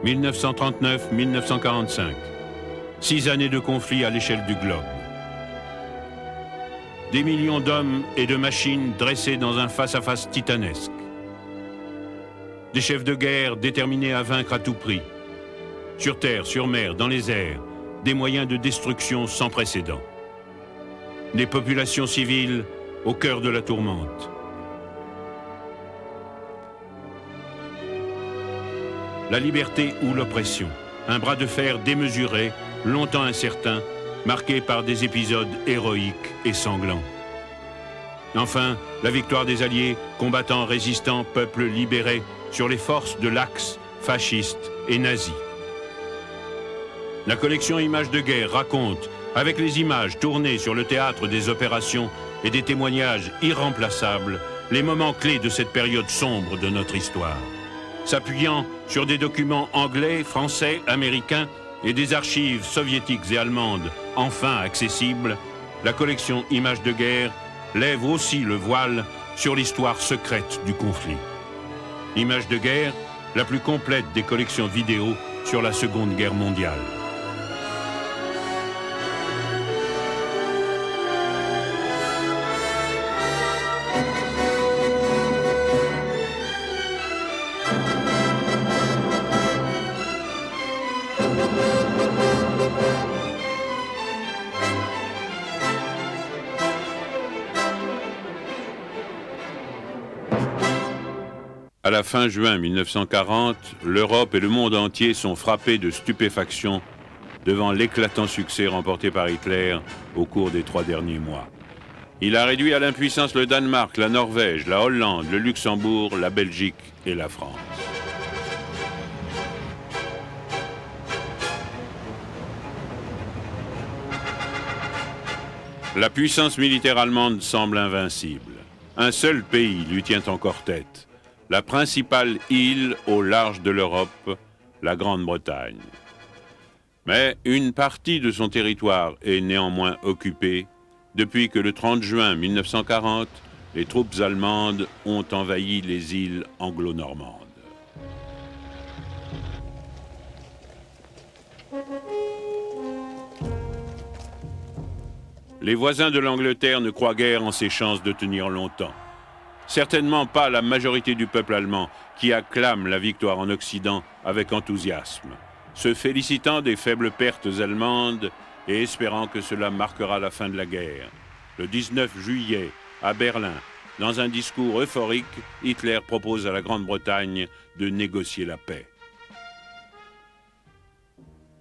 1939-1945. 6 années de conflit à l'échelle du globe. Des millions d'hommes et de machines dressés dans un face-à-face titanesque. Des chefs de guerre déterminés à vaincre à tout prix. Sur terre, sur mer, dans les airs, des moyens de destruction sans précédent. Des populations civiles au cœur de la tourmente. La liberté ou l'oppression, un bras de fer démesuré, longtemps incertain, marqué par des épisodes héroïques et sanglants. Enfin, la victoire des Alliés, combattants, résistants, peuples libérés, sur les forces de l'Axe, fascistes et nazis. La collection Images de guerre raconte, avec les images tournées sur le théâtre des opérations et des témoignages irremplaçables, les moments clés de cette période sombre de notre histoire. S'appuyant sur des documents anglais, français, américains et des archives soviétiques et allemandes enfin accessibles, la collection Images de guerre lève aussi le voile sur l'histoire secrète du conflit. Images de guerre, la plus complète des collections vidéo sur la Seconde Guerre mondiale. À la fin juin 1940, l'Europe et le monde entier sont frappés de stupéfaction devant l'éclatant succès remporté par Hitler au cours des 3 derniers mois. Il a réduit à l'impuissance le Danemark, la Norvège, la Hollande, le Luxembourg, la Belgique et la France. La puissance militaire allemande semble invincible. Un seul pays lui tient encore tête. La principale île au large de l'Europe, la Grande-Bretagne. Mais une partie de son territoire est néanmoins occupée depuis que le 30 juin 1940, les troupes allemandes ont envahi les îles anglo-normandes. Les voisins de l'Angleterre ne croient guère en ses chances de tenir longtemps. Certainement pas la majorité du peuple allemand qui acclame la victoire en Occident avec enthousiasme, se félicitant des faibles pertes allemandes et espérant que cela marquera la fin de la guerre. Le 19 juillet, à Berlin, dans un discours euphorique, Hitler propose à la Grande-Bretagne de négocier la paix.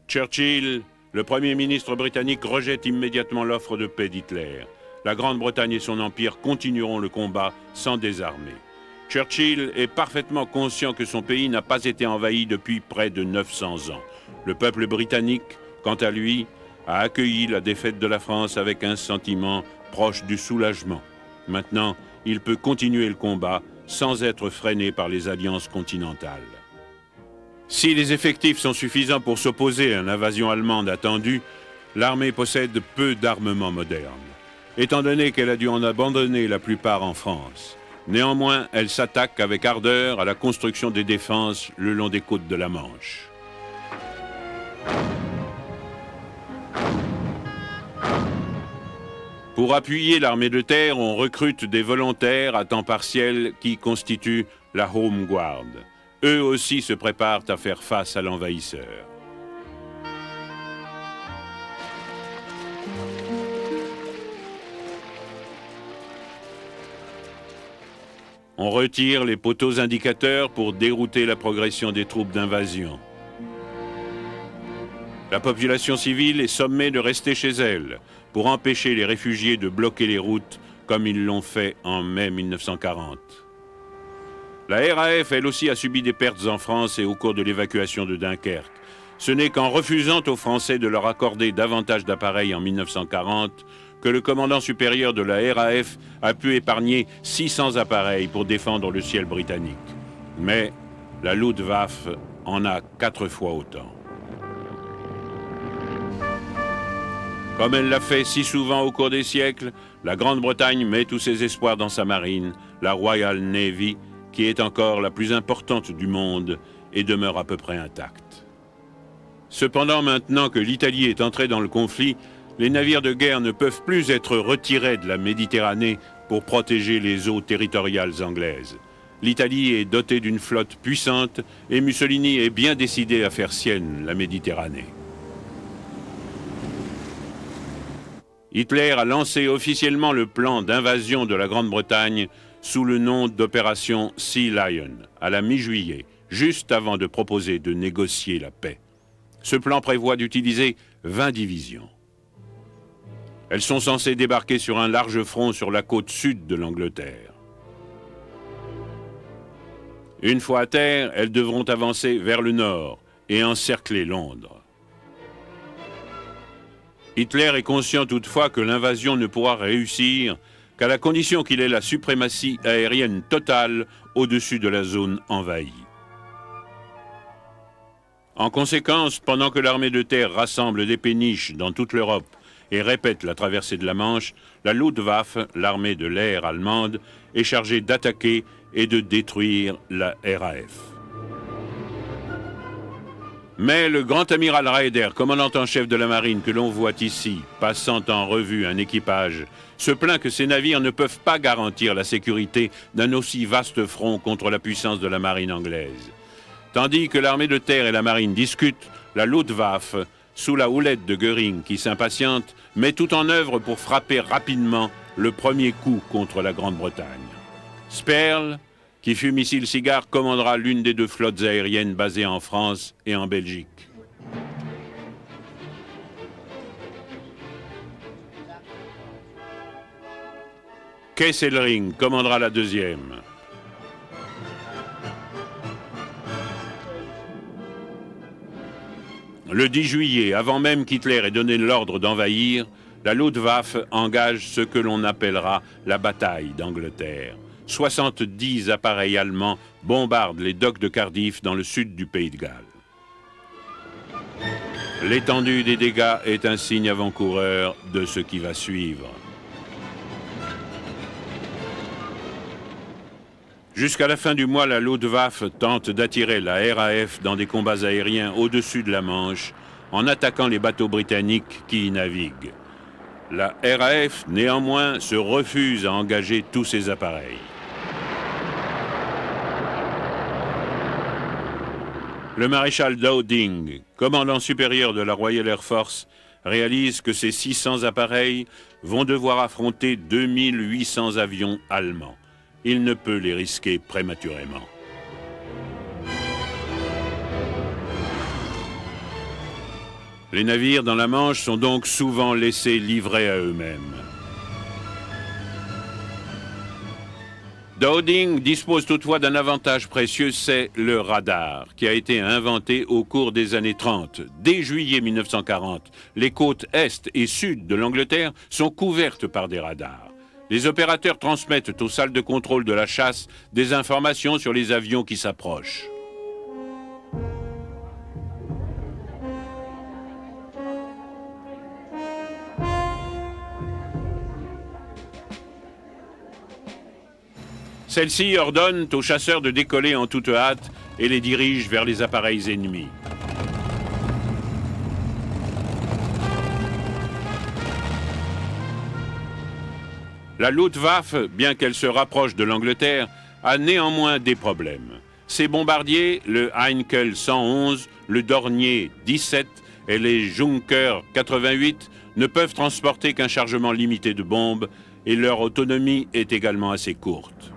Churchill, le Premier ministre britannique, rejette immédiatement l'offre de paix d'Hitler. La Grande-Bretagne et son empire continueront le combat sans désarmer. Churchill est parfaitement conscient que son pays n'a pas été envahi depuis près de 900 ans. Le peuple britannique, quant à lui, a accueilli la défaite de la France avec un sentiment proche du soulagement. Maintenant, il peut continuer le combat sans être freiné par les alliances continentales. Si les effectifs sont suffisants pour s'opposer à une invasion allemande attendue, l'armée possède peu d'armement moderne, étant donné qu'elle a dû en abandonner la plupart en France. Néanmoins, elle s'attaque avec ardeur à la construction des défenses le long des côtes de la Manche. Pour appuyer l'armée de terre, on recrute des volontaires à temps partiel qui constituent la Home Guard. Eux aussi se préparent à faire face à l'envahisseur. On retire les poteaux indicateurs pour dérouter la progression des troupes d'invasion. La population civile est sommée de rester chez elle pour empêcher les réfugiés de bloquer les routes comme ils l'ont fait en mai 1940. La RAF, elle aussi, a subi des pertes en France et au cours de l'évacuation de Dunkerque. Ce n'est qu'en refusant aux Français de leur accorder davantage d'appareils en 1940 que le commandant supérieur de la RAF a pu épargner 600 appareils pour défendre le ciel britannique. Mais la Luftwaffe en a 4 fois autant. Comme elle l'a fait si souvent au cours des siècles, la Grande-Bretagne met tous ses espoirs dans sa marine, la Royal Navy, qui est encore la plus importante du monde et demeure à peu près intacte. Cependant, maintenant que l'Italie est entrée dans le conflit, les navires de guerre ne peuvent plus être retirés de la Méditerranée pour protéger les eaux territoriales anglaises. L'Italie est dotée d'une flotte puissante et Mussolini est bien décidé à faire sienne la Méditerranée. Hitler a lancé officiellement le plan d'invasion de la Grande-Bretagne sous le nom d'opération Sea Lion, à la mi-juillet, juste avant de proposer de négocier la paix. Ce plan prévoit d'utiliser 20 divisions. Elles sont censées débarquer sur un large front sur la côte sud de l'Angleterre. Une fois à terre, elles devront avancer vers le nord et encercler Londres. Hitler est conscient toutefois que l'invasion ne pourra réussir qu'à la condition qu'il ait la suprématie aérienne totale au-dessus de la zone envahie. En conséquence, pendant que l'armée de terre rassemble des péniches dans toute l'Europe et répète la traversée de la Manche, la Luftwaffe, l'armée de l'air allemande, est chargée d'attaquer et de détruire la RAF. Mais le grand amiral Raeder, commandant en chef de la marine que l'on voit ici, passant en revue un équipage, se plaint que ces navires ne peuvent pas garantir la sécurité d'un aussi vaste front contre la puissance de la marine anglaise. Tandis que l'armée de terre et la marine discutent, la Luftwaffe, sous la houlette de Göring qui s'impatiente, met tout en œuvre pour frapper rapidement le premier coup contre la Grande-Bretagne. Sperl, qui fut missile Cigare, commandera l'une des deux flottes aériennes basées en France et en Belgique. Kesselring commandera la deuxième. Le 10 juillet, avant même qu'Hitler ait donné l'ordre d'envahir, la Luftwaffe engage ce que l'on appellera la bataille d'Angleterre. 70 appareils allemands bombardent les docks de Cardiff dans le sud du Pays de Galles. L'étendue des dégâts est un signe avant-coureur de ce qui va suivre. Jusqu'à la fin du mois, la Luftwaffe tente d'attirer la RAF dans des combats aériens au-dessus de la Manche en attaquant les bateaux britanniques qui y naviguent. La RAF, néanmoins, se refuse à engager tous ces appareils. Le maréchal Dowding, commandant supérieur de la Royal Air Force, réalise que ces 600 appareils vont devoir affronter 2800 avions allemands. Il ne peut les risquer prématurément. Les navires dans la Manche sont donc souvent laissés livrés à eux-mêmes. Dowding dispose toutefois d'un avantage précieux, c'est le radar, qui a été inventé au cours des années 30. Dès juillet 1940, les côtes est et sud de l'Angleterre sont couvertes par des radars. Les opérateurs transmettent aux salles de contrôle de la chasse des informations sur les avions qui s'approchent. Celles-ci ordonnent aux chasseurs de décoller en toute hâte et les dirigent vers les appareils ennemis. La Luftwaffe, bien qu'elle se rapproche de l'Angleterre, a néanmoins des problèmes. Ses bombardiers, le Heinkel 111, le Dornier 17 et les Junker 88, ne peuvent transporter qu'un chargement limité de bombes et leur autonomie est également assez courte.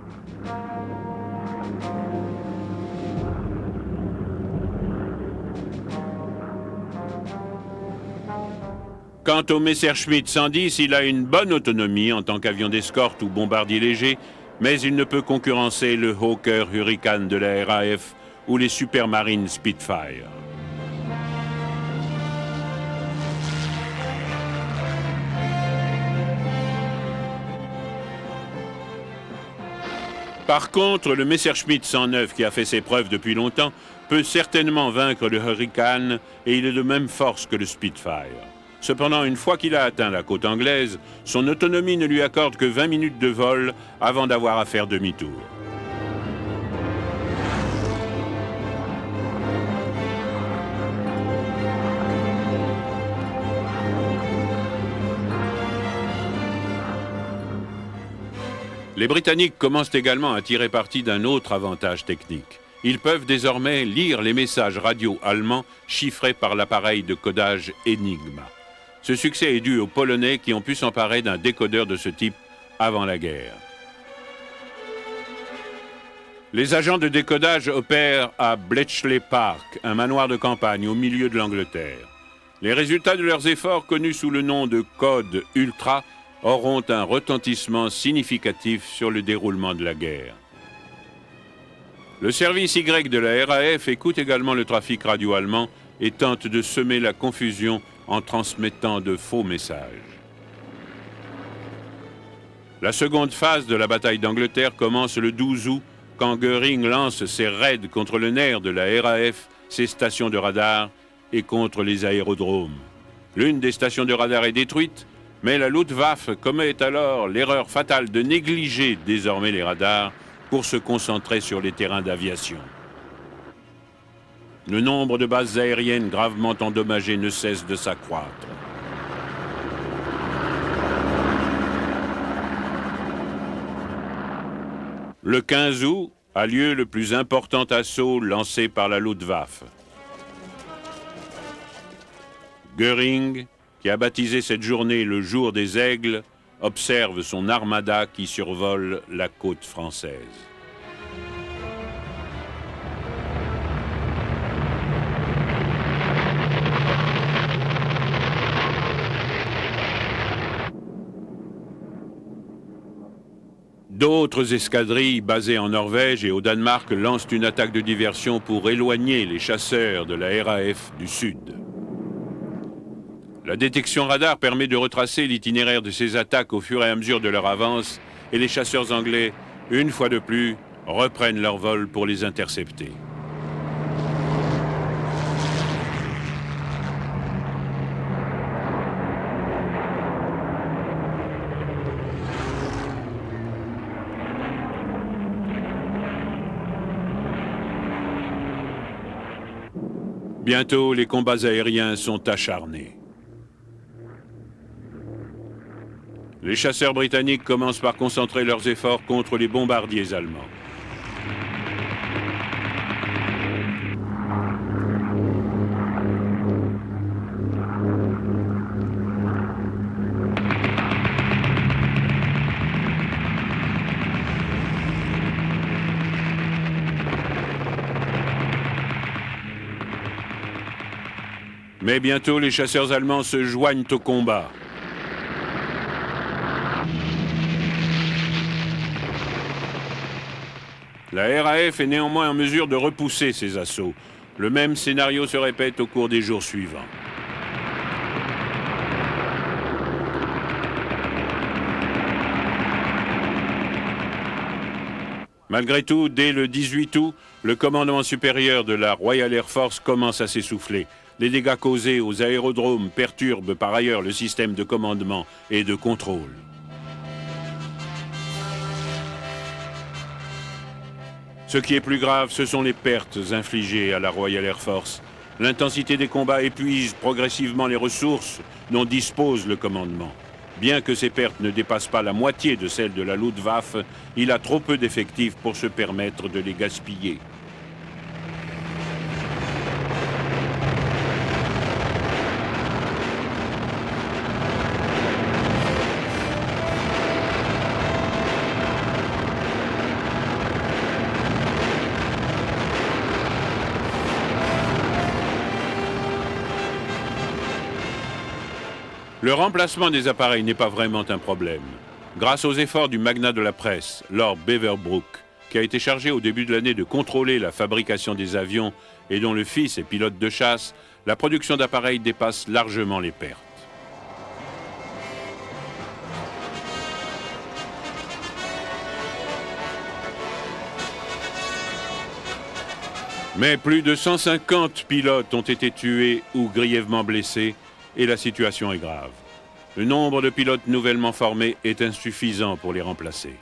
Quant au Messerschmitt 110, il a une bonne autonomie en tant qu'avion d'escorte ou bombardier léger, mais il ne peut concurrencer le Hawker Hurricane de la RAF ou les Supermarine Spitfire. Par contre, le Messerschmitt 109, qui a fait ses preuves depuis longtemps, peut certainement vaincre le Hurricane et il est de même force que le Spitfire. Cependant, une fois qu'il a atteint la côte anglaise, son autonomie ne lui accorde que 20 minutes de vol avant d'avoir à faire demi-tour. Les Britanniques commencent également à tirer parti d'un autre avantage technique. Ils peuvent désormais lire les messages radio allemands chiffrés par l'appareil de codage Enigma. Ce succès est dû aux Polonais qui ont pu s'emparer d'un décodeur de ce type avant la guerre. Les agents de décodage opèrent à Bletchley Park, un manoir de campagne au milieu de l'Angleterre. Les résultats de leurs efforts, connus sous le nom de code ultra, auront un retentissement significatif sur le déroulement de la guerre. Le service Y de la RAF écoute également le trafic radio allemand et tente de semer la confusion en transmettant de faux messages. La seconde phase de la bataille d'Angleterre commence le 12 août quand Göring lance ses raids contre le nerf de la RAF, ses stations de radar et contre les aérodromes. L'une des stations de radar est détruite, mais la Luftwaffe commet alors l'erreur fatale de négliger désormais les radars pour se concentrer sur les terrains d'aviation. Le nombre de bases aériennes gravement endommagées ne cesse de s'accroître. Le 15 août a lieu le plus important assaut lancé par la Luftwaffe. Göring, qui a baptisé cette journée le jour des aigles, observe son armada qui survole la côte française. D'autres escadrilles basées en Norvège et au Danemark lancent une attaque de diversion pour éloigner les chasseurs de la RAF du sud. La détection radar permet de retracer l'itinéraire de ces attaques au fur et à mesure de leur avance et les chasseurs anglais, une fois de plus, reprennent leur vol pour les intercepter. Bientôt, les combats aériens sont acharnés. Les chasseurs britanniques commencent par concentrer leurs efforts contre les bombardiers allemands. Mais bientôt, les chasseurs allemands se joignent au combat. La RAF est néanmoins en mesure de repousser ces assauts. Le même scénario se répète au cours des jours suivants. Malgré tout, dès le 18 août, le commandement supérieur de la Royal Air Force commence à s'essouffler. Les dégâts causés aux aérodromes perturbent par ailleurs le système de commandement et de contrôle. Ce qui est plus grave, ce sont les pertes infligées à la Royal Air Force. L'intensité des combats épuise progressivement les ressources dont dispose le commandement. Bien que ces pertes ne dépassent pas la moitié de celles de la Luftwaffe, il a trop peu d'effectifs pour se permettre de les gaspiller. Le remplacement des appareils n'est pas vraiment un problème. Grâce aux efforts du magnat de la presse, Lord Beaverbrook, qui a été chargé au début de l'année de contrôler la fabrication des avions et dont le fils est pilote de chasse, la production d'appareils dépasse largement les pertes. Mais plus de 150 pilotes ont été tués ou grièvement blessés et la situation est grave. Le nombre de pilotes nouvellement formés est insuffisant pour les remplacer.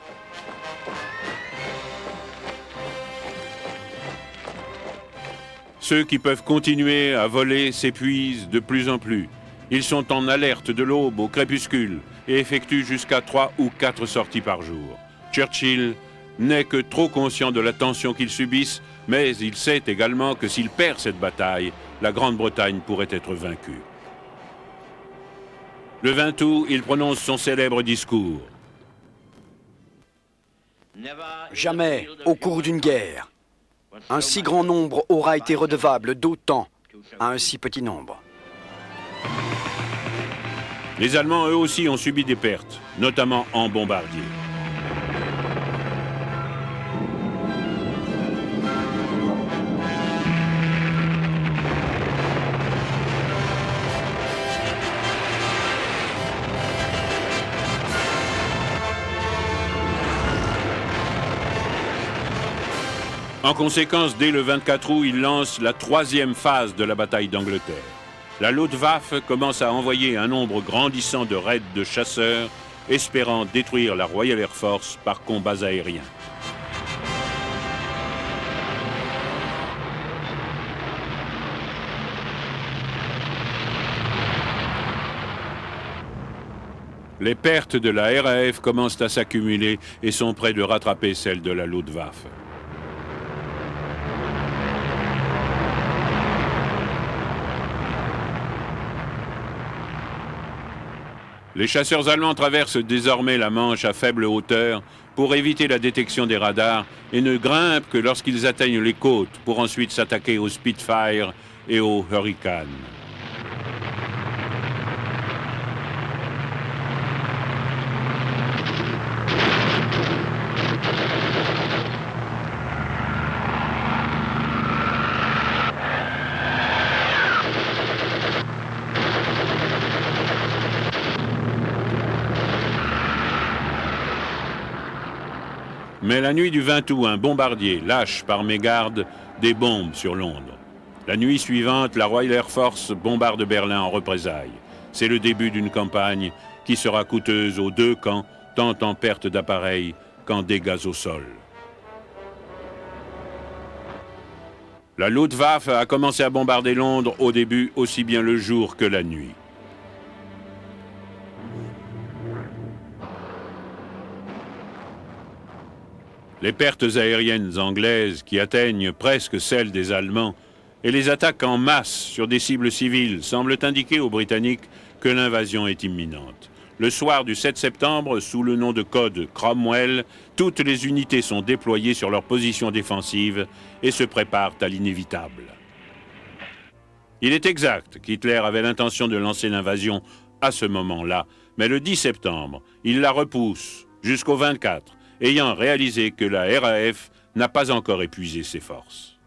Ceux qui peuvent continuer à voler s'épuisent de plus en plus. Ils sont en alerte de l'aube au crépuscule et effectuent jusqu'à 3 ou 4 sorties par jour. Churchill n'est que trop conscient de la tension qu'ils subissent, mais il sait également que s'il perd cette bataille, la Grande-Bretagne pourrait être vaincue. Le 20 août, il prononce son célèbre discours. Jamais, au cours d'une guerre, un si grand nombre aura été redevable d'autant à un si petit nombre. Les Allemands, eux aussi, ont subi des pertes, notamment en bombardiers. En conséquence, dès le 24 août, il lance la 3e phase de la bataille d'Angleterre. La Luftwaffe commence à envoyer un nombre grandissant de raids de chasseurs, espérant détruire la Royal Air Force par combats aériens. Les pertes de la RAF commencent à s'accumuler et sont près de rattraper celles de la Luftwaffe. Les chasseurs allemands traversent désormais la Manche à faible hauteur pour éviter la détection des radars et ne grimpent que lorsqu'ils atteignent les côtes pour ensuite s'attaquer aux Spitfire et aux Hurricane. Mais la nuit du 20 août, un bombardier lâche par mégarde des bombes sur Londres. La nuit suivante, la Royal Air Force bombarde Berlin en représailles. C'est le début d'une campagne qui sera coûteuse aux deux camps, tant en perte d'appareils qu'en dégâts au sol. La Luftwaffe a commencé à bombarder Londres au début aussi bien le jour que la nuit. Les pertes aériennes anglaises qui atteignent presque celles des Allemands et les attaques en masse sur des cibles civiles semblent indiquer aux Britanniques que l'invasion est imminente. Le soir du 7 septembre, sous le nom de code Cromwell, toutes les unités sont déployées sur leurs positions défensives et se préparent à l'inévitable. Il est exact qu'Hitler avait l'intention de lancer l'invasion à ce moment-là, mais le 10 septembre, il la repousse jusqu'au 24, ayant réalisé que la RAF n'a pas encore épuisé ses forces.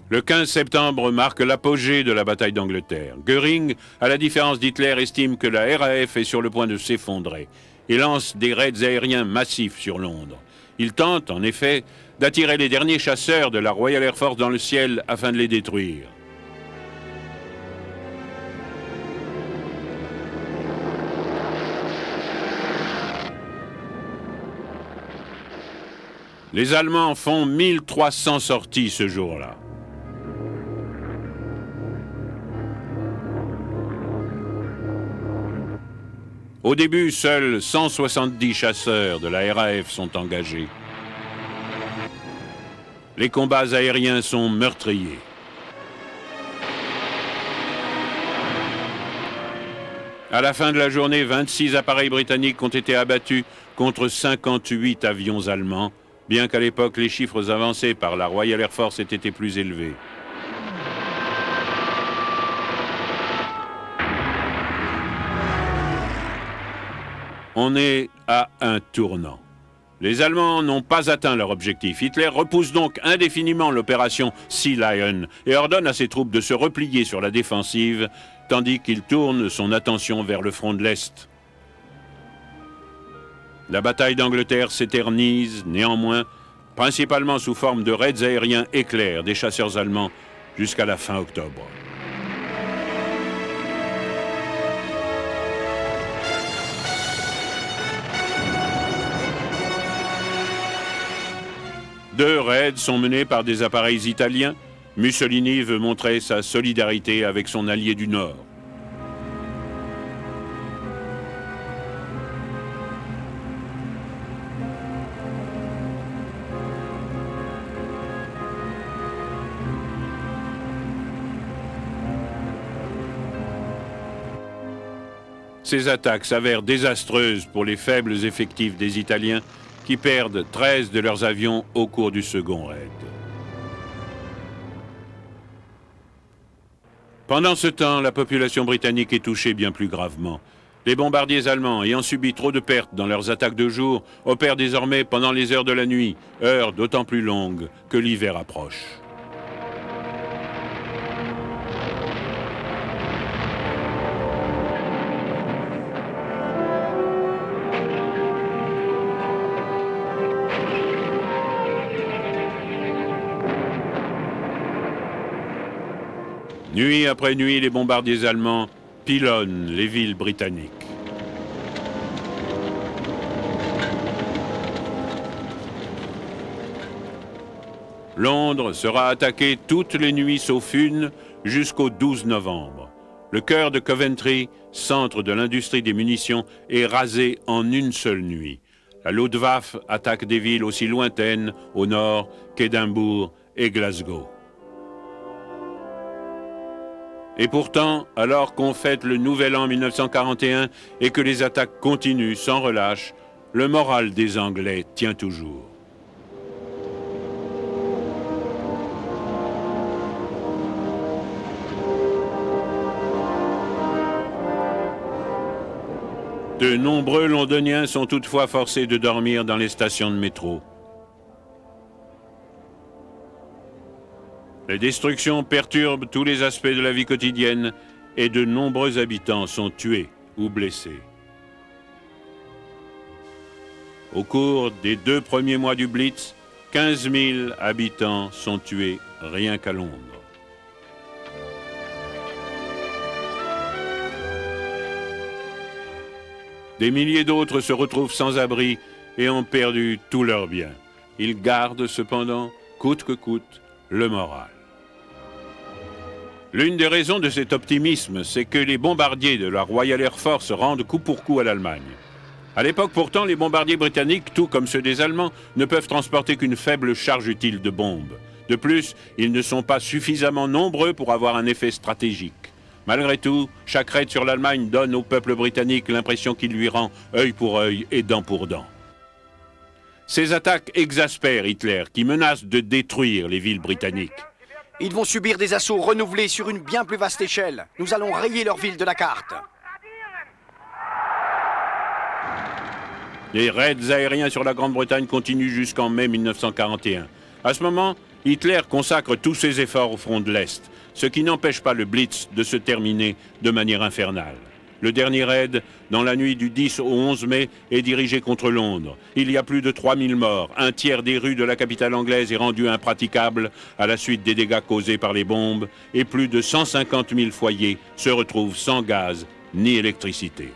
Le 15 septembre marque l'apogée de la bataille d'Angleterre. Göring, à la différence d'Hitler, estime que la RAF est sur le point de s'effondrer et lance des raids aériens massifs sur Londres. Il tente, en effet, d'attirer les derniers chasseurs de la Royal Air Force dans le ciel afin de les détruire. Les Allemands font 1300 sorties ce jour-là. Au début, seuls 170 chasseurs de la RAF sont engagés. Les combats aériens sont meurtriers. À la fin de la journée, 26 appareils britanniques ont été abattus contre 58 avions allemands, bien qu'à l'époque, les chiffres avancés par la Royal Air Force aient été plus élevés. On est à un tournant. Les Allemands n'ont pas atteint leur objectif. Hitler repousse donc indéfiniment l'opération Sea Lion et ordonne à ses troupes de se replier sur la défensive, tandis qu'il tourne son attention vers le front de l'Est. La bataille d'Angleterre s'éternise, néanmoins, principalement sous forme de raids aériens éclairs des chasseurs allemands jusqu'à la fin octobre. Deux raids sont menés par des appareils italiens. Mussolini veut montrer sa solidarité avec son allié du Nord. Ces attaques s'avèrent désastreuses pour les faibles effectifs des Italiens qui perdent 13 de leurs avions au cours du second raid. Pendant ce temps, la population britannique est touchée bien plus gravement. Les bombardiers allemands, ayant subi trop de pertes dans leurs attaques de jour, opèrent désormais pendant les heures de la nuit, heures d'autant plus longues que l'hiver approche. Nuit après nuit, les bombardiers allemands pilonnent les villes britanniques. Londres sera attaquée toutes les nuits sauf une jusqu'au 12 novembre. Le cœur de Coventry, centre de l'industrie des munitions, est rasé en une seule nuit. La Luftwaffe attaque des villes aussi lointaines au nord qu'Édimbourg et Glasgow. Et pourtant, alors qu'on fête le nouvel an 1941 et que les attaques continuent sans relâche, le moral des Anglais tient toujours. De nombreux Londoniens sont toutefois forcés de dormir dans les stations de métro. Les destructions perturbent tous les aspects de la vie quotidienne et de nombreux habitants sont tués ou blessés. Au cours des 2 premiers mois du Blitz, 15 000 habitants sont tués rien qu'à Londres. Des milliers d'autres se retrouvent sans abri et ont perdu tous leurs biens. Ils gardent cependant, coûte que coûte, le moral. L'une des raisons de cet optimisme, c'est que les bombardiers de la Royal Air Force rendent coup pour coup à l'Allemagne. À l'époque, pourtant, les bombardiers britanniques, tout comme ceux des Allemands, ne peuvent transporter qu'une faible charge utile de bombes. De plus, ils ne sont pas suffisamment nombreux pour avoir un effet stratégique. Malgré tout, chaque raid sur l'Allemagne donne au peuple britannique l'impression qu'il lui rend œil pour œil et dent pour dent. Ces attaques exaspèrent Hitler, qui menace de détruire les villes britanniques. Ils vont subir des assauts renouvelés sur une bien plus vaste échelle. Nous allons rayer leur ville de la carte. Les raids aériens sur la Grande-Bretagne continuent jusqu'en mai 1941. À ce moment, Hitler consacre tous ses efforts au front de l'Est, ce qui n'empêche pas le Blitz de se terminer de manière infernale. Le dernier raid, dans la nuit du 10 au 11 mai, est dirigé contre Londres. Il y a plus de 3000 morts. Un tiers des rues de la capitale anglaise est rendu impraticable à la suite des dégâts causés par les bombes et plus de 150 000 foyers se retrouvent sans gaz ni électricité.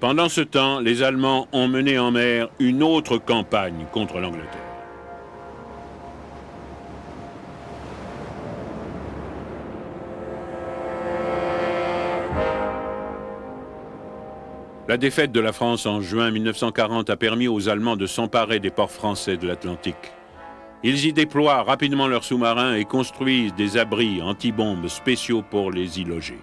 Pendant ce temps, les Allemands ont mené en mer une autre campagne contre l'Angleterre. La défaite de la France en juin 1940 a permis aux Allemands de s'emparer des ports français de l'Atlantique. Ils y déploient rapidement leurs sous-marins et construisent des abris anti-bombes spéciaux pour les y loger.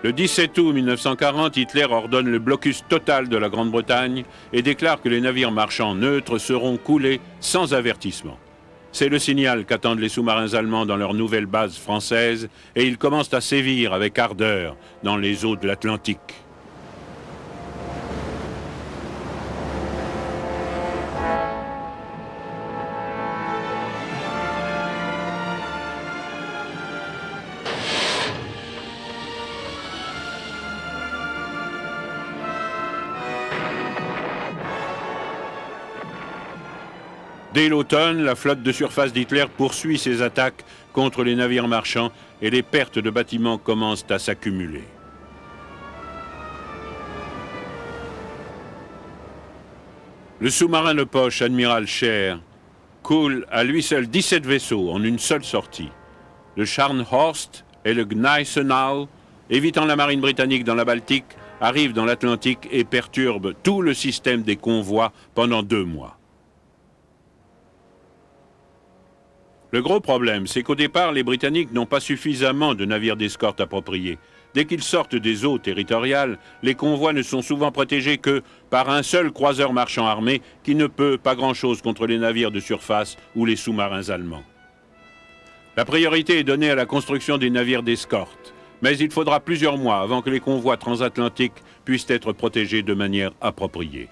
Le 17 août 1940, Hitler ordonne le blocus total de la Grande-Bretagne et déclare que les navires marchands neutres seront coulés sans avertissement. C'est le signal qu'attendent les sous-marins allemands dans leur nouvelle base française et ils commencent à sévir avec ardeur dans les eaux de l'Atlantique. Dès l'automne, la flotte de surface d'Hitler poursuit ses attaques contre les navires marchands et les pertes de bâtiments commencent à s'accumuler. Le sous-marin de poche Admiral Scheer coule à lui seul 17 vaisseaux en une seule sortie. Le Scharnhorst et le Gneisenau, évitant la marine britannique dans la Baltique, arrivent dans l'Atlantique et perturbent tout le système des convois pendant 2 mois. Le gros problème, c'est qu'au départ, les Britanniques n'ont pas suffisamment de navires d'escorte appropriés. Dès qu'ils sortent des eaux territoriales, les convois ne sont souvent protégés que par un seul croiseur marchand armé qui ne peut pas grand-chose contre les navires de surface ou les sous-marins allemands. La priorité est donnée à la construction des navires d'escorte, mais il faudra plusieurs mois avant que les convois transatlantiques puissent être protégés de manière appropriée.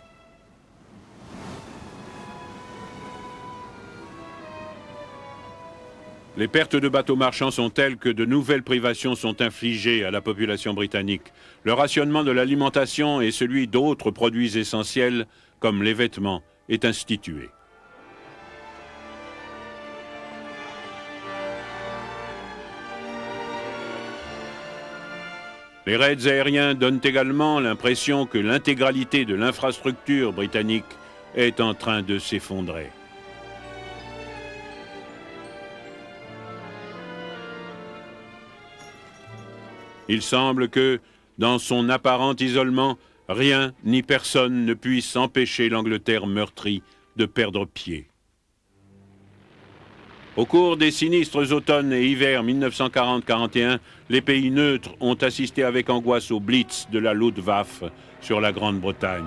Les pertes de bateaux marchands sont telles que de nouvelles privations sont infligées à la population britannique. Le rationnement de l'alimentation et celui d'autres produits essentiels, comme les vêtements, est institué. Les raids aériens donnent également l'impression que l'intégralité de l'infrastructure britannique est en train de s'effondrer. Il semble que, dans son apparent isolement, rien ni personne ne puisse empêcher l'Angleterre meurtrie de perdre pied. Au cours des sinistres automnes et hivers 1940-41, les pays neutres ont assisté avec angoisse au blitz de la Luftwaffe sur la Grande-Bretagne.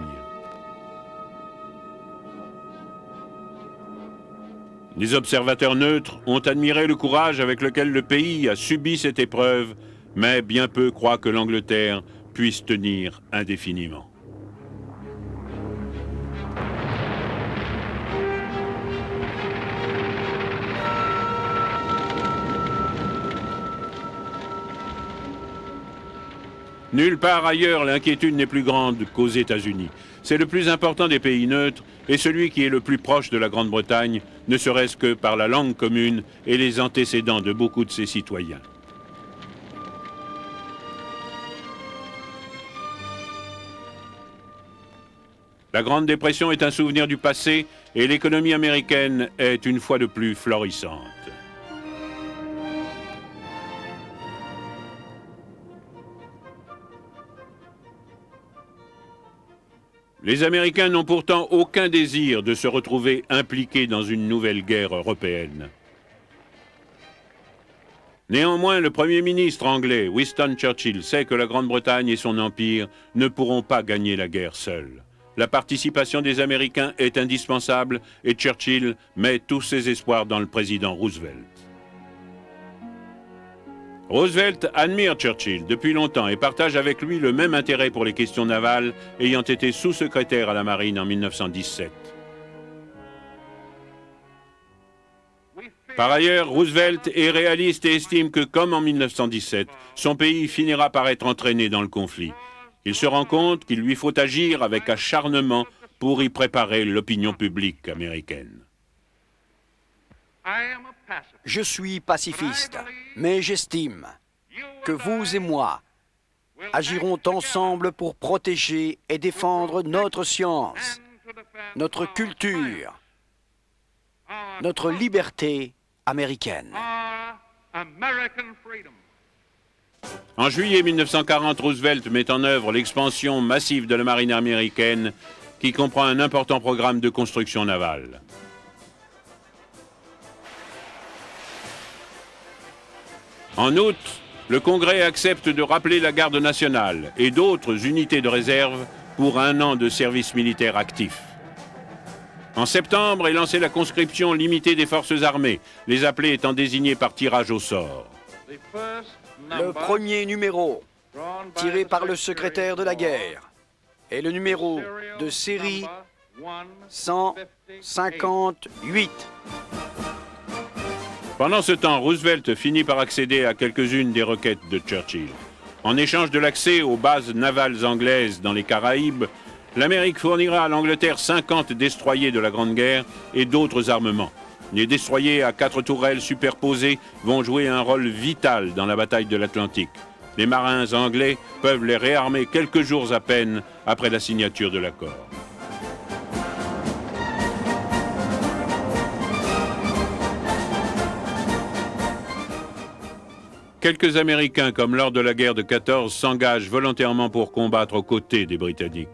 Les observateurs neutres ont admiré le courage avec lequel le pays a subi cette épreuve, mais bien peu croient que l'Angleterre puisse tenir indéfiniment. Nulle part ailleurs, l'inquiétude n'est plus grande qu'aux États-Unis. C'est le plus important des pays neutres et celui qui est le plus proche de la Grande-Bretagne, ne serait-ce que par la langue commune et les antécédents de beaucoup de ses citoyens. La Grande Dépression est un souvenir du passé et l'économie américaine est une fois de plus florissante. Les Américains n'ont pourtant aucun désir de se retrouver impliqués dans une nouvelle guerre européenne. Néanmoins, le Premier ministre anglais, Winston Churchill, sait que la Grande-Bretagne et son empire ne pourront pas gagner la guerre seuls. La participation des Américains est indispensable et Churchill met tous ses espoirs dans le président Roosevelt. Roosevelt admire Churchill depuis longtemps et partage avec lui le même intérêt pour les questions navales, ayant été sous-secrétaire à la marine en 1917. Par ailleurs, Roosevelt est réaliste et estime que, comme en 1917, son pays finira par être entraîné dans le conflit. Il se rend compte qu'il lui faut agir avec acharnement pour y préparer l'opinion publique américaine. Je suis pacifiste, mais j'estime que vous et moi agirons ensemble pour protéger et défendre notre science, notre culture, notre liberté américaine. En juillet 1940, Roosevelt met en œuvre l'expansion massive de la marine américaine qui comprend un important programme de construction navale. En août, le Congrès accepte de rappeler la garde nationale et d'autres unités de réserve pour 1 an de service militaire actif. En septembre est lancée la conscription limitée des forces armées, les appelés étant désignés par tirage au sort. Le premier numéro, tiré par le secrétaire de la guerre, est le numéro de série 158. Pendant ce temps, Roosevelt finit par accéder à quelques-unes des requêtes de Churchill. En échange de l'accès aux bases navales anglaises dans les Caraïbes, l'Amérique fournira à l'Angleterre 50 destroyers de la Grande Guerre et d'autres armements. Les destroyers à 4 tourelles superposées vont jouer un rôle vital dans la bataille de l'Atlantique. Les marins anglais peuvent les réarmer quelques jours à peine après la signature de l'accord. Quelques Américains, comme lors de la guerre de 14, s'engagent volontairement pour combattre aux côtés des Britanniques.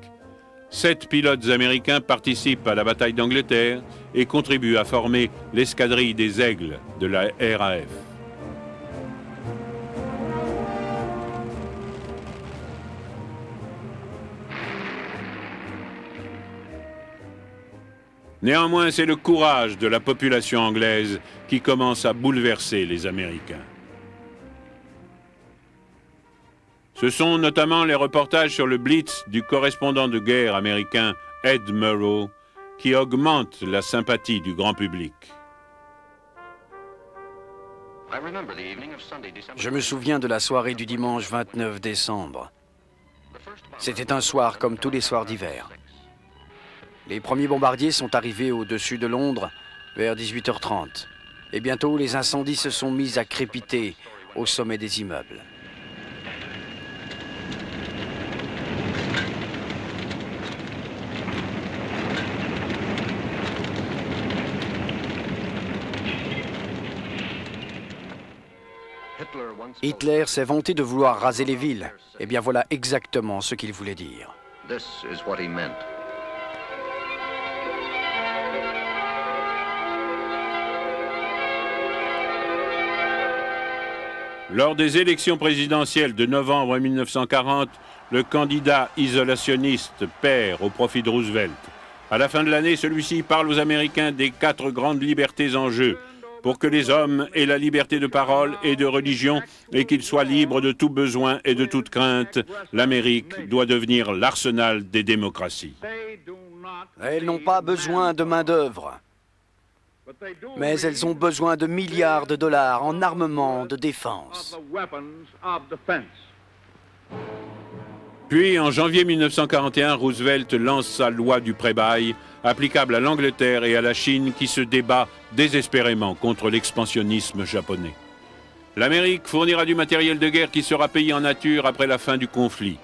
7 pilotes américains participent à la bataille d'Angleterre et contribuent à former l'escadrille des Aigles de la RAF. Néanmoins, c'est le courage de la population anglaise qui commence à bouleverser les Américains. Ce sont notamment les reportages sur le Blitz du correspondant de guerre américain Ed Murrow qui augmentent la sympathie du grand public. Je me souviens de la soirée du dimanche 29 décembre. C'était un soir comme tous les soirs d'hiver. Les premiers bombardiers sont arrivés au-dessus de Londres vers 18h30. Et bientôt, les incendies se sont mis à crépiter au sommet des immeubles. Hitler s'est vanté de vouloir raser les villes. Eh bien voilà exactement ce qu'il voulait dire. Lors des élections présidentielles de novembre 1940, le candidat isolationniste perd au profit de Roosevelt. À la fin de l'année, celui-ci parle aux Américains des 4 grandes libertés en jeu, pour que les hommes aient la liberté de parole et de religion et qu'ils soient libres de tout besoin et de toute crainte. L'Amérique doit devenir l'arsenal des démocraties. Elles n'ont pas besoin de main-d'œuvre, mais elles ont besoin de milliards de dollars en armement de défense. Puis, en janvier 1941, Roosevelt lance sa loi du pré-bail, applicable à l'Angleterre et à la Chine, qui se débat désespérément contre l'expansionnisme japonais. L'Amérique fournira du matériel de guerre qui sera payé en nature après la fin du conflit.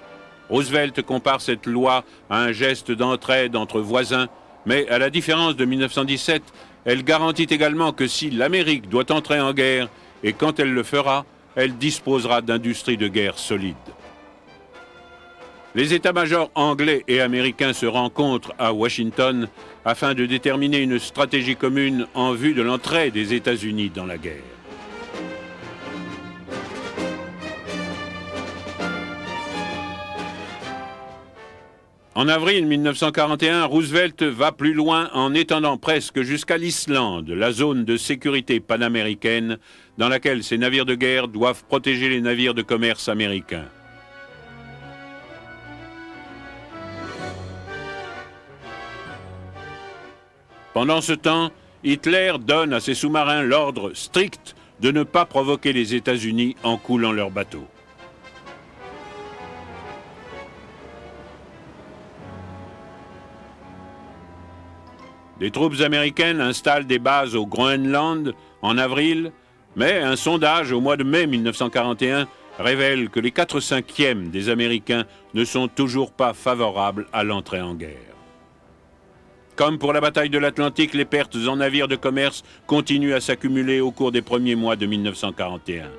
Roosevelt compare cette loi à un geste d'entraide entre voisins, mais à la différence de 1917, elle garantit également que si l'Amérique doit entrer en guerre, et quand elle le fera, elle disposera d'industries de guerre solides. Les états-majors anglais et américains se rencontrent à Washington afin de déterminer une stratégie commune en vue de l'entrée des États-Unis dans la guerre. En avril 1941, Roosevelt va plus loin en étendant presque jusqu'à l'Islande la zone de sécurité panaméricaine dans laquelle ces navires de guerre doivent protéger les navires de commerce américains. Pendant ce temps, Hitler donne à ses sous-marins l'ordre strict de ne pas provoquer les États-Unis en coulant leurs bateaux. Des troupes américaines installent des bases au Groenland en avril, mais un sondage au mois de mai 1941 révèle que les 4/5 des Américains ne sont toujours pas favorables à l'entrée en guerre. Comme pour la bataille de l'Atlantique, les pertes en navires de commerce continuent à s'accumuler au cours des premiers mois de 1941.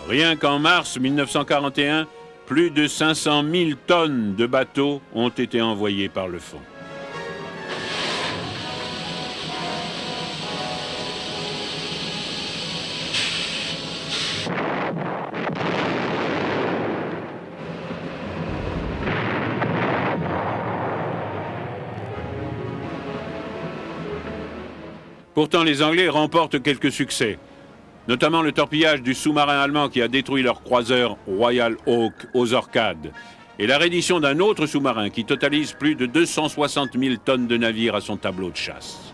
Rien qu'en mars 1941, plus de 500 000 tonnes de bateaux ont été envoyées par le fond. Pourtant, les Anglais remportent quelques succès, notamment le torpillage du sous-marin allemand qui a détruit leur croiseur Royal Oak aux Orcades, et la reddition d'un autre sous-marin qui totalise plus de 260 000 tonnes de navires à son tableau de chasse.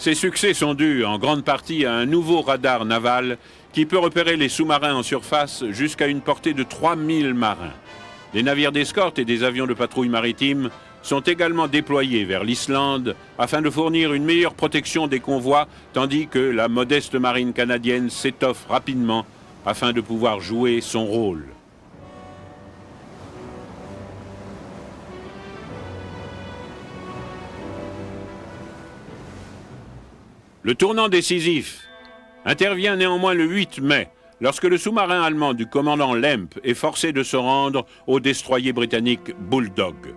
Ces succès sont dus en grande partie à un nouveau radar naval qui peut repérer les sous-marins en surface jusqu'à une portée de 3000 marins. Des navires d'escorte et des avions de patrouille maritime sont également déployés vers l'Islande afin de fournir une meilleure protection des convois, tandis que la modeste marine canadienne s'étoffe rapidement afin de pouvoir jouer son rôle. Le tournant décisif intervient néanmoins le 8 mai, lorsque le sous-marin allemand du commandant Lemp est forcé de se rendre au destroyer britannique Bulldog.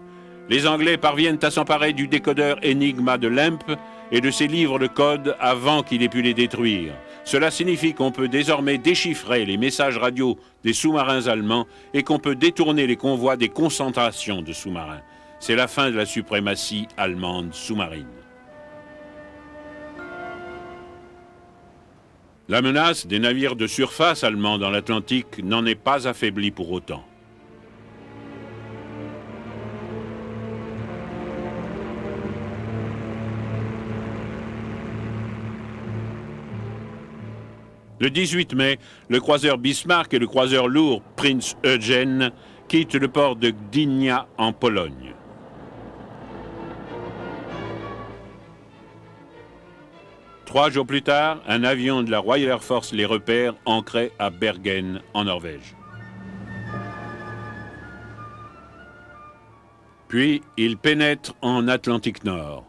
Les Anglais parviennent à s'emparer du décodeur Enigma de Lemp et de ses livres de code avant qu'il ait pu les détruire. Cela signifie qu'on peut désormais déchiffrer les messages radio des sous-marins allemands et qu'on peut détourner les convois des concentrations de sous-marins. C'est la fin de la suprématie allemande sous-marine. La menace des navires de surface allemands dans l'Atlantique n'en est pas affaiblie pour autant. Le 18 mai, le croiseur Bismarck et le croiseur lourd Prinz Eugen quittent le port de Gdynia en Pologne. Trois jours plus tard, un avion de la Royal Air Force les repère, ancrés à Bergen, en Norvège. Puis, ils pénètrent en Atlantique Nord.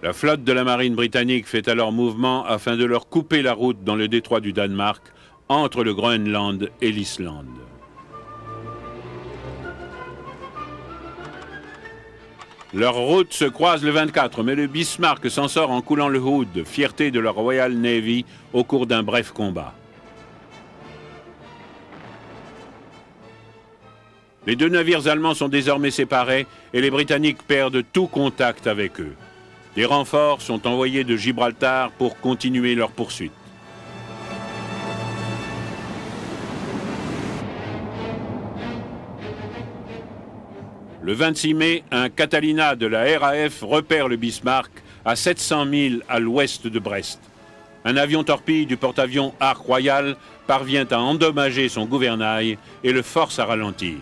La flotte de la marine britannique fait alors mouvement afin de leur couper la route dans le détroit du Danemark, entre le Groenland et l'Islande. Leur route se croise le 24, mais le Bismarck s'en sort en coulant le Hood, fierté de la Royal Navy, au cours d'un bref combat. Les deux navires allemands sont désormais séparés et les Britanniques perdent tout contact avec eux. Des renforts sont envoyés de Gibraltar pour continuer leur poursuite. Le 26 mai, un Catalina de la RAF repère le Bismarck à 700 milles à l'ouest de Brest. Un avion torpille du porte-avions Ark Royal parvient à endommager son gouvernail et le force à ralentir.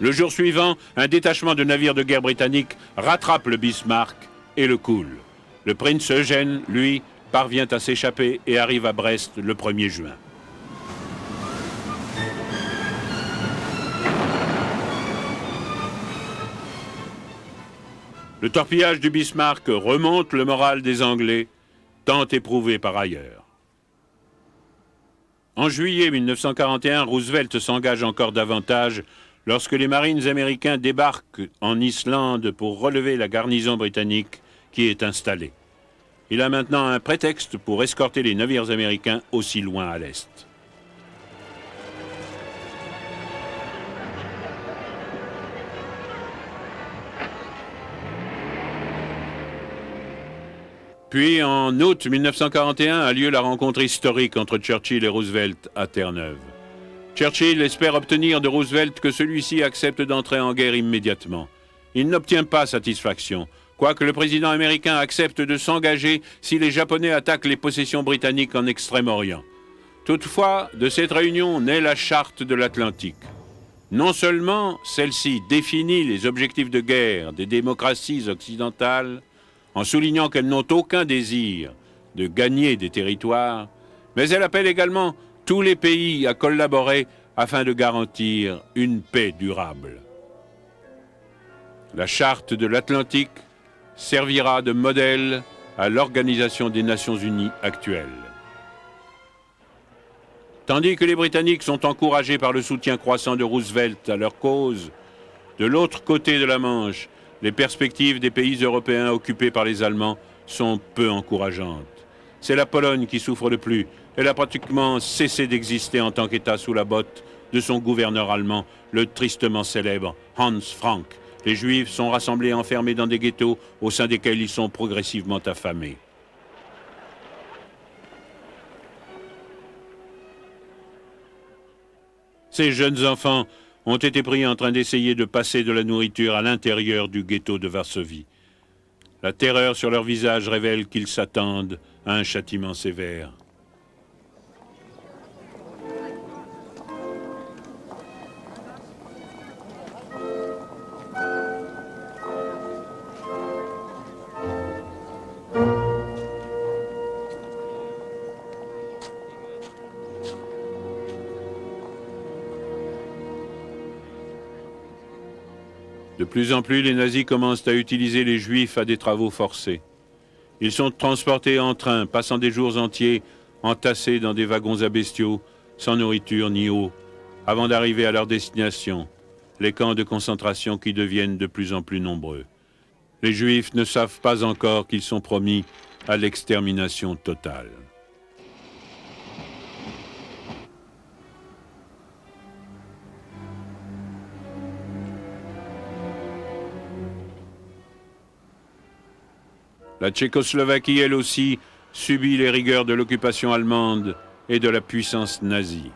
Le jour suivant, un détachement de navires de guerre britanniques rattrape le Bismarck et le coule. Le Prinz Eugen, lui, parvient à s'échapper et arrive à Brest le 1er juin. Le torpillage du Bismarck remonte le moral des Anglais, tant éprouvé par ailleurs. En juillet 1941, Roosevelt s'engage encore davantage lorsque les Marines américains débarquent en Islande pour relever la garnison britannique qui est installée. Il a maintenant un prétexte pour escorter les navires américains aussi loin à l'est. Puis, en août 1941, a lieu la rencontre historique entre Churchill et Roosevelt à Terre-Neuve. Churchill espère obtenir de Roosevelt que celui-ci accepte d'entrer en guerre immédiatement. Il n'obtient pas satisfaction, quoique le président américain accepte de s'engager si les Japonais attaquent les possessions britanniques en Extrême-Orient. Toutefois, de cette réunion naît la Charte de l'Atlantique. Non seulement celle-ci définit les objectifs de guerre des démocraties occidentales, en soulignant qu'elles n'ont aucun désir de gagner des territoires, mais elle appelle également tous les pays à collaborer afin de garantir une paix durable. La Charte de l'Atlantique servira de modèle à l'Organisation des Nations Unies actuelle. Tandis que les Britanniques sont encouragés par le soutien croissant de Roosevelt à leur cause, de l'autre côté de la Manche, les perspectives des pays européens occupés par les Allemands sont peu encourageantes. C'est la Pologne qui souffre le plus. Elle a pratiquement cessé d'exister en tant qu'État sous la botte de son gouverneur allemand, le tristement célèbre Hans Frank. Les Juifs sont rassemblés et enfermés dans des ghettos au sein desquels ils sont progressivement affamés. Ces jeunes enfants ont été pris en train d'essayer de passer de la nourriture à l'intérieur du ghetto de Varsovie. La terreur sur leur visage révèle qu'ils s'attendent à un châtiment sévère. De plus en plus, les nazis commencent à utiliser les juifs à des travaux forcés. Ils sont transportés en train, passant des jours entiers entassés dans des wagons à bestiaux, sans nourriture ni eau, avant d'arriver à leur destination, les camps de concentration qui deviennent de plus en plus nombreux. Les juifs ne savent pas encore qu'ils sont promis à l'extermination totale. La Tchécoslovaquie, elle aussi, subit les rigueurs de l'occupation allemande et de la puissance nazie.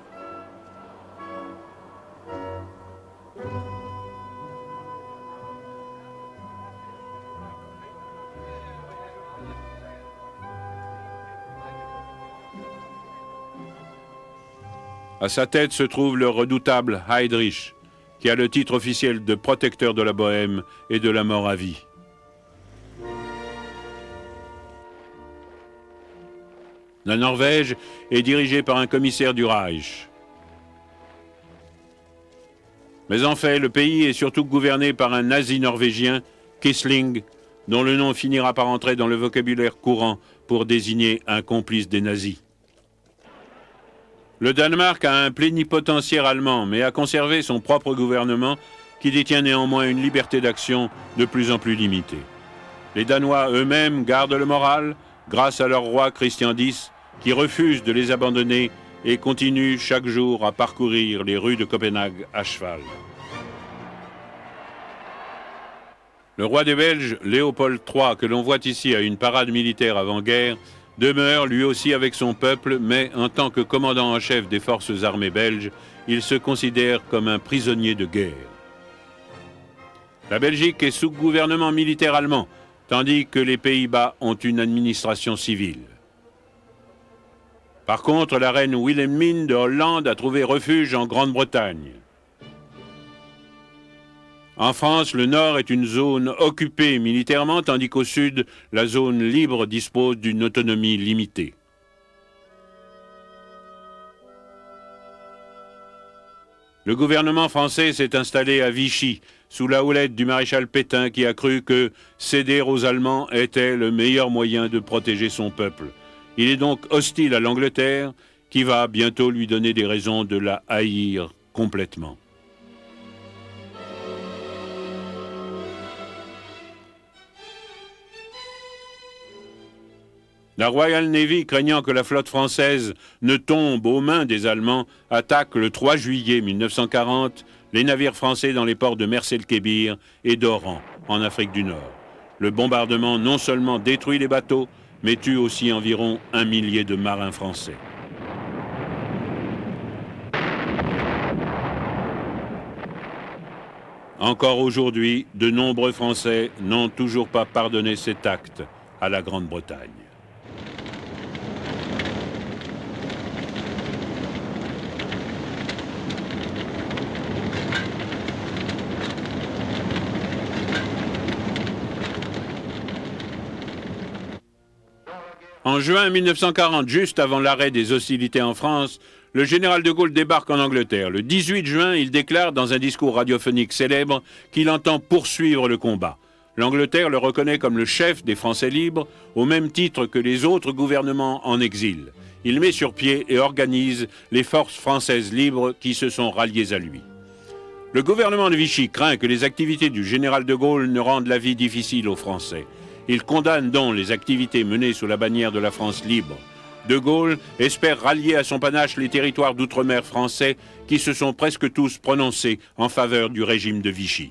À sa tête se trouve le redoutable Heydrich, qui a le titre officiel de protecteur de la Bohème et de la mort à vie. La Norvège est dirigée par un commissaire du Reich. Mais en fait, le pays est surtout gouverné par un nazi norvégien, Quisling, dont le nom finira par entrer dans le vocabulaire courant pour désigner un complice des nazis. Le Danemark a un plénipotentiaire allemand, mais a conservé son propre gouvernement qui détient néanmoins une liberté d'action de plus en plus limitée. Les Danois eux-mêmes gardent le moral grâce à leur roi Christian X, qui refuse de les abandonner et continue chaque jour à parcourir les rues de Copenhague à cheval. Le roi des Belges, Léopold III, que l'on voit ici à une parade militaire avant-guerre, demeure lui aussi avec son peuple, mais en tant que commandant en chef des forces armées belges, il se considère comme un prisonnier de guerre. La Belgique est sous gouvernement militaire allemand, tandis que les Pays-Bas ont une administration civile. Par contre, la reine Wilhelmine de Hollande a trouvé refuge en Grande-Bretagne. En France, le nord est une zone occupée militairement, tandis qu'au sud, la zone libre dispose d'une autonomie limitée. Le gouvernement français s'est installé à Vichy, sous la houlette du maréchal Pétain qui a cru que céder aux Allemands était le meilleur moyen de protéger son peuple. Il est donc hostile à l'Angleterre, qui va bientôt lui donner des raisons de la haïr complètement. La Royal Navy, craignant que la flotte française ne tombe aux mains des Allemands, attaque le 3 juillet 1940 les navires français dans les ports de Mers-el-Kébir et d'Oran, en Afrique du Nord. Le bombardement non seulement détruit les bateaux, mais tue aussi environ 1 millier de marins français. Encore aujourd'hui, de nombreux Français n'ont toujours pas pardonné cet acte à la Grande-Bretagne. En juin 1940, juste avant l'arrêt des hostilités en France, le général de Gaulle débarque en Angleterre. Le 18 juin, il déclare dans un discours radiophonique célèbre qu'il entend poursuivre le combat. L'Angleterre le reconnaît comme le chef des Français libres, au même titre que les autres gouvernements en exil. Il met sur pied et organise les forces françaises libres qui se sont ralliées à lui. Le gouvernement de Vichy craint que les activités du général de Gaulle ne rendent la vie difficile aux Français. Il condamne donc les activités menées sous la bannière de la France libre. De Gaulle espère rallier à son panache les territoires d'outre-mer français qui se sont presque tous prononcés en faveur du régime de Vichy.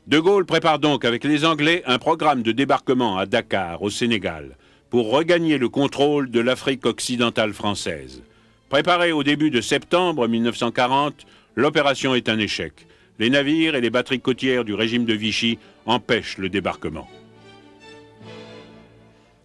De Gaulle prépare donc avec les Anglais un programme de débarquement à Dakar, au Sénégal, pour regagner le contrôle de l'Afrique occidentale française. Préparée au début de septembre 1940, l'opération est un échec. Les navires et les batteries côtières du régime de Vichy empêchent le débarquement.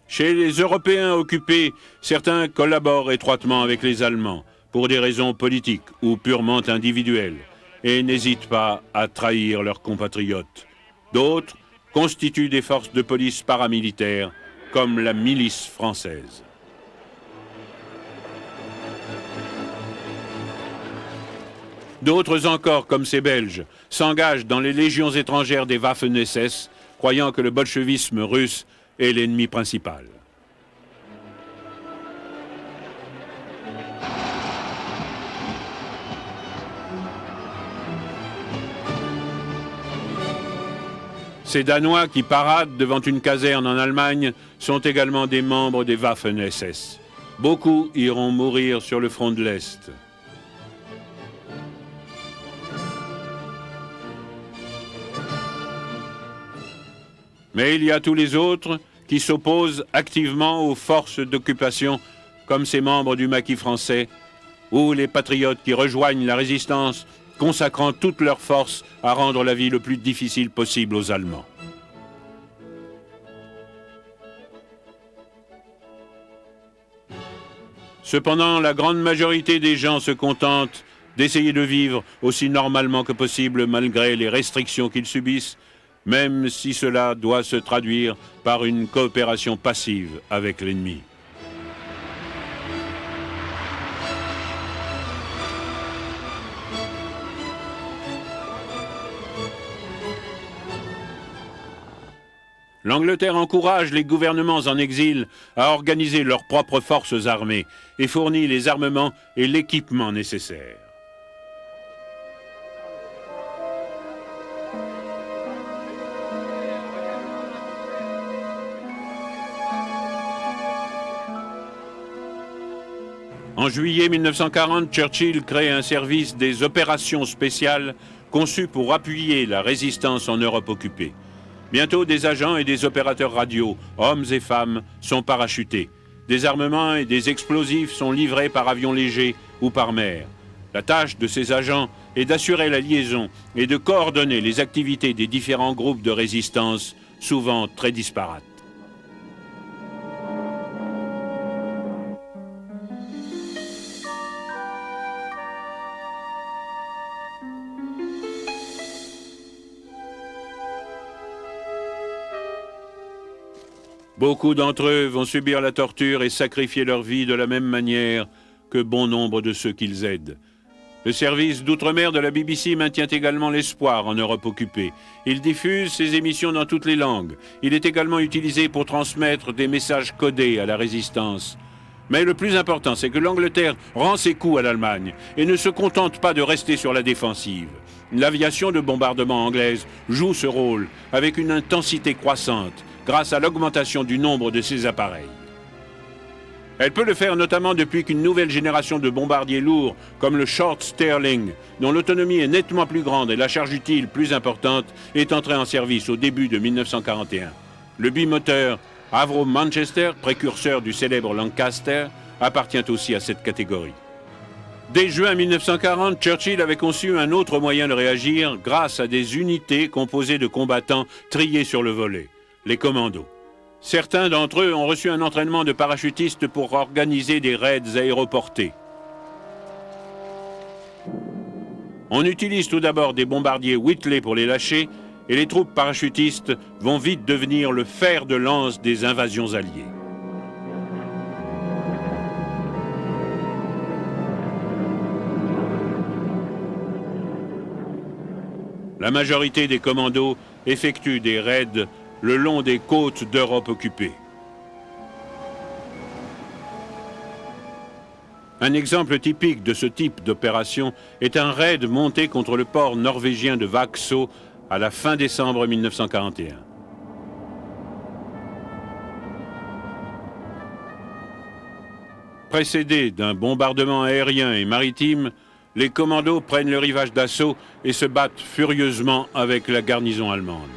Chez les Européens occupés, certains collaborent étroitement avec les Allemands pour des raisons politiques ou purement individuelles et n'hésitent pas à trahir leurs compatriotes. D'autres constituent des forces de police paramilitaires comme la milice française. D'autres encore, comme ces Belges, s'engagent dans les légions étrangères des Waffen-SS, croyant que le bolchevisme russe est l'ennemi principal. Ces Danois qui paradent devant une caserne en Allemagne sont également des membres des Waffen-SS. Beaucoup iront mourir sur le front de l'Est. Mais il y a tous les autres qui s'opposent activement aux forces d'occupation, comme ces membres du maquis français, ou les patriotes qui rejoignent la résistance, consacrant toutes leurs forces à rendre la vie le plus difficile possible aux Allemands. Cependant, la grande majorité des gens se contentent d'essayer de vivre aussi normalement que possible malgré les restrictions qu'ils subissent, même si cela doit se traduire par une coopération passive avec l'ennemi. L'Angleterre encourage les gouvernements en exil à organiser leurs propres forces armées et fournit les armements et l'équipement nécessaires. En juillet 1940, Churchill crée un service des opérations spéciales conçu pour appuyer la résistance en Europe occupée. Bientôt, des agents et des opérateurs radio, hommes et femmes, sont parachutés. Des armements et des explosifs sont livrés par avion léger ou par mer. La tâche de ces agents est d'assurer la liaison et de coordonner les activités des différents groupes de résistance, souvent très disparates. Beaucoup d'entre eux vont subir la torture et sacrifier leur vie de la même manière que bon nombre de ceux qu'ils aident. Le service d'outre-mer de la BBC maintient également l'espoir en Europe occupée. Il diffuse ses émissions dans toutes les langues. Il est également utilisé pour transmettre des messages codés à la résistance. Mais le plus important, c'est que l'Angleterre rend ses coups à l'Allemagne et ne se contente pas de rester sur la défensive. L'aviation de bombardement anglaise joue ce rôle avec une intensité croissante grâce à l'augmentation du nombre de ses appareils. Elle peut le faire notamment depuis qu'une nouvelle génération de bombardiers lourds, comme le Short Stirling, dont l'autonomie est nettement plus grande et la charge utile plus importante, est entrée en service au début de 1941. Le bimoteur Avro Manchester, précurseur du célèbre Lancaster, appartient aussi à cette catégorie. Dès juin 1940, Churchill avait conçu un autre moyen de réagir grâce à des unités composées de combattants triés sur le volet, les commandos. Certains d'entre eux ont reçu un entraînement de parachutistes pour organiser des raids aéroportés. On utilise tout d'abord des bombardiers Whitley pour les lâcher, et les troupes parachutistes vont vite devenir le fer de lance des invasions alliées. La majorité des commandos effectuent des raids le long des côtes d'Europe occupée. Un exemple typique de ce type d'opération est un raid monté contre le port norvégien de Vaxo à la fin décembre 1941. Précédés d'un bombardement aérien et maritime, les commandos prennent le rivage d'assaut et se battent furieusement avec la garnison allemande.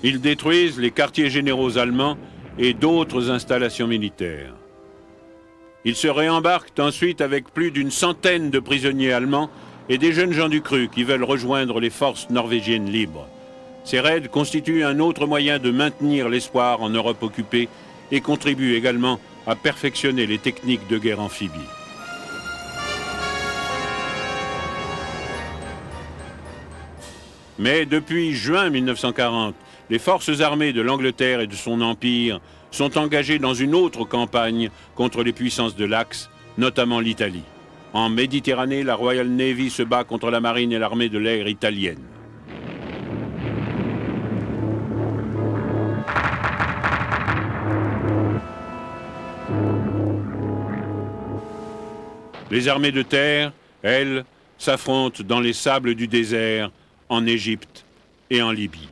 Ils détruisent les quartiers généraux allemands et d'autres installations militaires. Ils se réembarquent ensuite avec plus d'une centaine de prisonniers allemands et des jeunes gens du cru qui veulent rejoindre les forces norvégiennes libres. Ces raids constituent un autre moyen de maintenir l'espoir en Europe occupée et contribuent également à perfectionner les techniques de guerre amphibie. Mais depuis juin 1940, les forces armées de l'Angleterre et de son empire sont engagées dans une autre campagne contre les puissances de l'Axe, notamment l'Italie. En Méditerranée, la Royal Navy se bat contre la marine et l'armée de l'air italienne. Les armées de terre, elles, s'affrontent dans les sables du désert, en Égypte et en Libye.